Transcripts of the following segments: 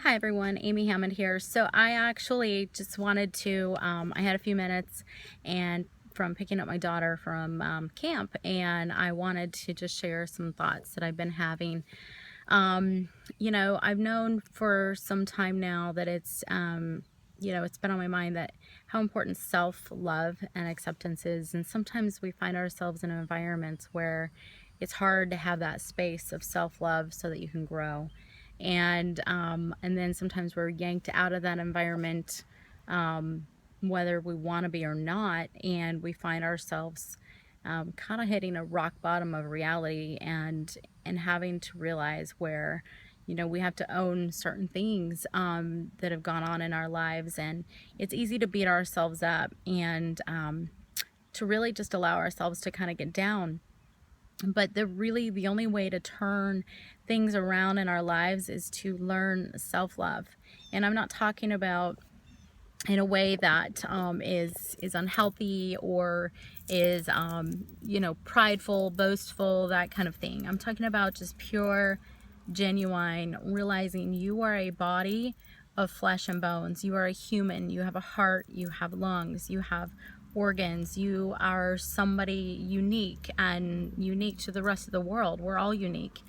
Hi everyone, Amy Hammond here. So I actually just wanted to, I had a few minutes and from picking up my daughter from camp, and I wanted to just share some thoughts that I've been having. I've known for some time now that it's been on my mind that how important self-love and acceptance is, and sometimes we find ourselves in environments where it's hard to have that space of self-love so that you can grow. And then sometimes we're yanked out of that environment, whether we want to be or not, and we find ourselves kind of hitting a rock bottom of reality, and having to realize where we have to own certain things that have gone on in our lives. And it's easy to beat ourselves up, and to really just allow ourselves to kind of get down. But the only way to turn things around in our lives is to learn self-love. And I'm not talking about in a way that is unhealthy or is prideful, boastful, that kind of thing. I'm talking about just pure, genuine, realizing you are a body of flesh and bones. You are a human. You have a heart, you have lungs, you have organs. You are somebody unique, and unique to the rest of the world. We're all unique,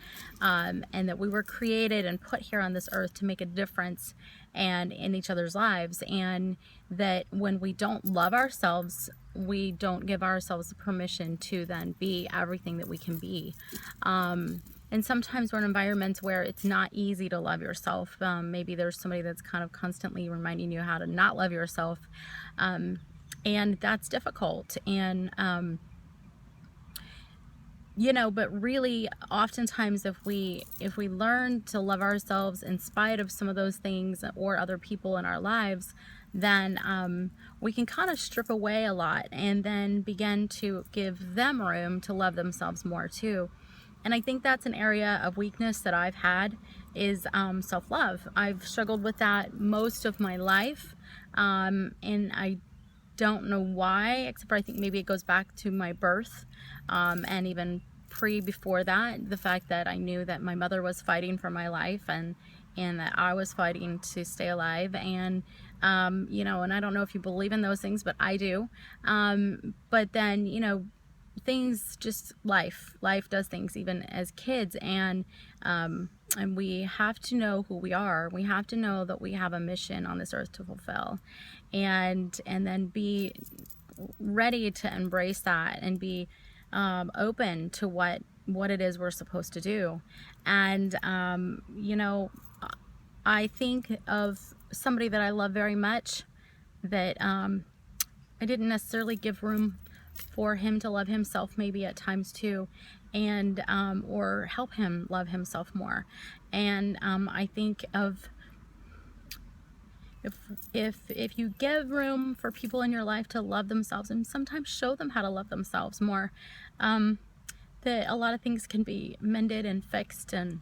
and that we were created and put here on this earth to make a difference and in each other's lives. And that when we don't love ourselves, we don't give ourselves the permission to then be everything that we can be. And sometimes we're in environments where it's not easy to love yourself. Maybe there's somebody that's kind of constantly reminding you how to not love yourself. And that's difficult. And, but really oftentimes if we learn to love ourselves in spite of some of those things or other people in our lives, then we can kind of strip away a lot and then begin to give them room to love themselves more too. And I think that's an area of weakness that I've had is self-love. I've struggled with that most of my life, and I don't know why, except for I think maybe it goes back to my birth, and even before that, the fact that I knew that my mother was fighting for my life, and that I was fighting to stay alive. And and I don't know if you believe in those things, but I do. But then things, just life does things even as kids, and we have to know who we are. We have to know that we have a mission on this earth to fulfill, and then be ready to embrace that and be open to what it is we're supposed to do. And I think of somebody that I love very much that I didn't necessarily give room for him to love himself maybe at times too, and or help him love himself more. And I think of if you give room for people in your life to love themselves, and sometimes show them how to love themselves more, that a lot of things can be mended and fixed and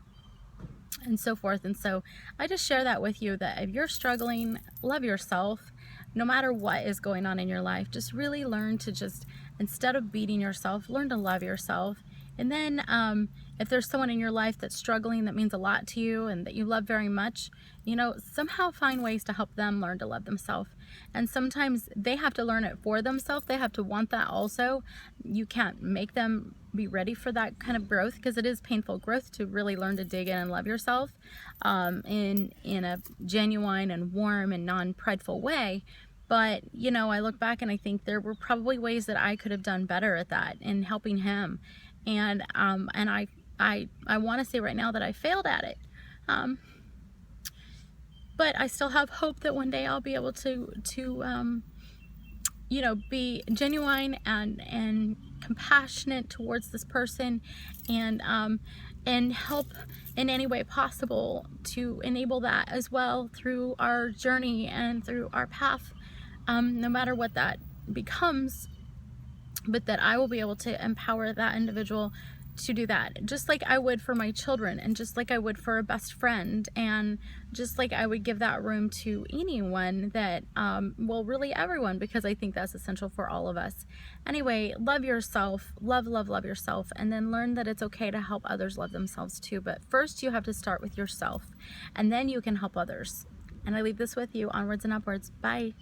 so forth. And so I just share that with you, that if you're struggling, love yourself. No matter what is going on in your life, just really learn to just, instead of beating yourself, learn to love yourself. And then if there's someone in your life that's struggling, that means a lot to you and that you love very much, somehow find ways to help them learn to love themselves. And sometimes they have to learn it for themselves. They have to want that also. You can't make them be ready for that kind of growth, because it is painful growth to really learn to dig in and love yourself in a genuine and warm and non-prideful way. But I look back and I think there were probably ways that I could have done better at that in helping him, and I want to say right now that I failed at it, but I still have hope that one day I'll be able to be genuine and compassionate towards this person, and help in any way possible to enable that as well through our journey and through our path, no matter what that becomes. But that I will be able to empower that individual to do that, just like I would for my children, and just like I would for a best friend, and just like I would give that room to anyone that, well, really everyone, because I think that's essential for all of us. Anyway, love yourself, love yourself, and then learn that it's okay to help others love themselves too. But first, you have to start with yourself, and then you can help others. And I leave this with you, onwards and upwards. Bye.